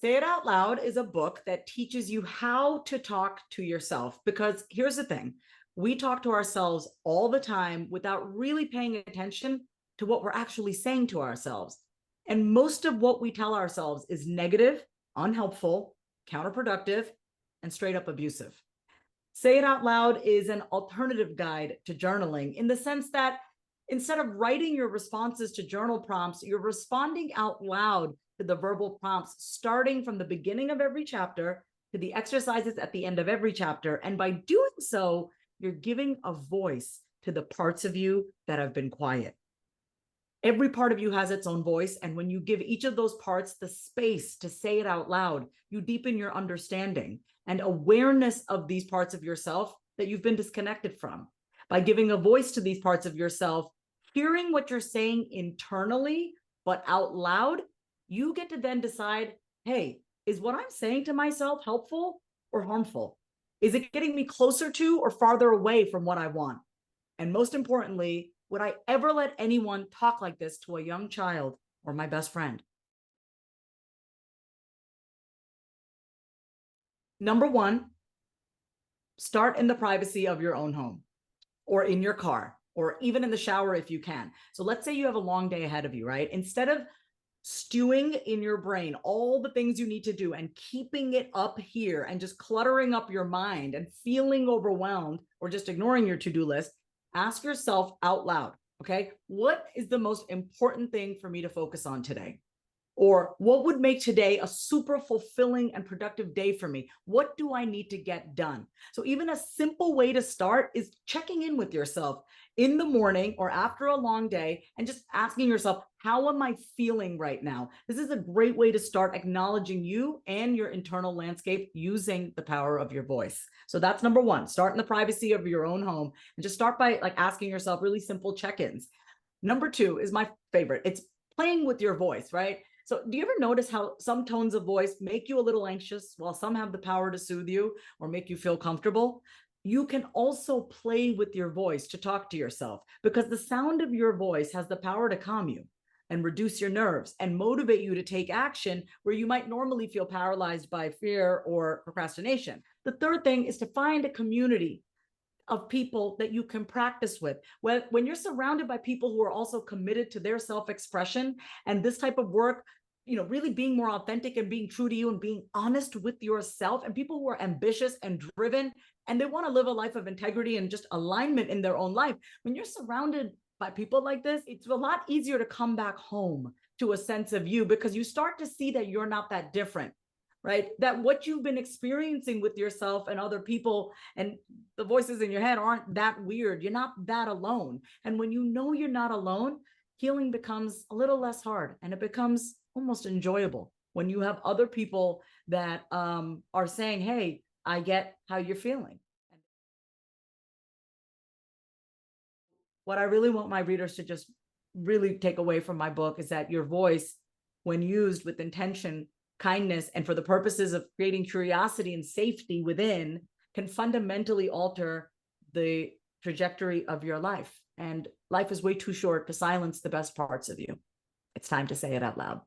Say It Out Loud is a book that teaches you how to talk to yourself. Because here's the thing, we talk to ourselves all the time without really paying attention to what we're actually saying to ourselves. And most of what we tell ourselves is negative, unhelpful, counterproductive, and straight up abusive. Say It Out Loud is an alternative guide to journaling in the sense that instead of writing your responses to journal prompts, you're responding out loud to the verbal prompts, starting from the beginning of every chapter to the exercises at the end of every chapter. And by doing so, you're giving a voice to the parts of you that have been quiet. Every part of you has its own voice. And when you give each of those parts the space to say it out loud, you deepen your understanding and awareness of these parts of yourself that you've been disconnected from. By giving a voice to these parts of yourself, hearing what you're saying internally, but out loud, you get to then decide, hey, is what I'm saying to myself helpful or harmful? Is it getting me closer to or farther away from what I want? And most importantly, would I ever let anyone talk like this to a young child or my best friend? Number one, start in the privacy of your own home or in your car or even in the shower if you can. So let's say you have a long day ahead of you, right? Instead of stewing in your brain all the things you need to do and keeping it up here and just cluttering up your mind and feeling overwhelmed or just ignoring your to-do list, ask yourself out loud, okay, what is the most important thing for me to focus on today? Or what would make today a super fulfilling and productive day for me? What do I need to get done? So even a simple way to start is checking in with yourself in the morning or after a long day and just asking yourself, how am I feeling right now? This is a great way to start acknowledging you and your internal landscape using the power of your voice. So that's number one, start in the privacy of your own home and just start by asking yourself really simple check-ins. Number two is my favorite. It's playing with your voice, right? So do you ever notice how some tones of voice make you a little anxious while some have the power to soothe you or make you feel comfortable? You can also play with your voice to talk to yourself because the sound of your voice has the power to calm you and reduce your nerves and motivate you to take action where you might normally feel paralyzed by fear or procrastination. The third thing is to find a community of people that you can practice with. When you're surrounded by people who are also committed to their self-expression and this type of work, really being more authentic and being true to you and being honest with yourself, and people who are ambitious and driven and they want to live a life of integrity and just alignment in their own life. When you're surrounded by people like this, it's a lot easier to come back home to a sense of you because you start to see that you're not that different, right? That what you've been experiencing with yourself and other people and the voices in your head aren't that weird. You're not that alone. And when you know you're not alone, healing becomes a little less hard and it becomes almost enjoyable when you have other people that are saying, hey, I get how you're feeling. What I really want my readers to just really take away from my book is that your voice, when used with intention, kindness, and for the purposes of creating curiosity and safety within, can fundamentally alter the trajectory of your life. And life is way too short to silence the best parts of you. It's time to say it out loud.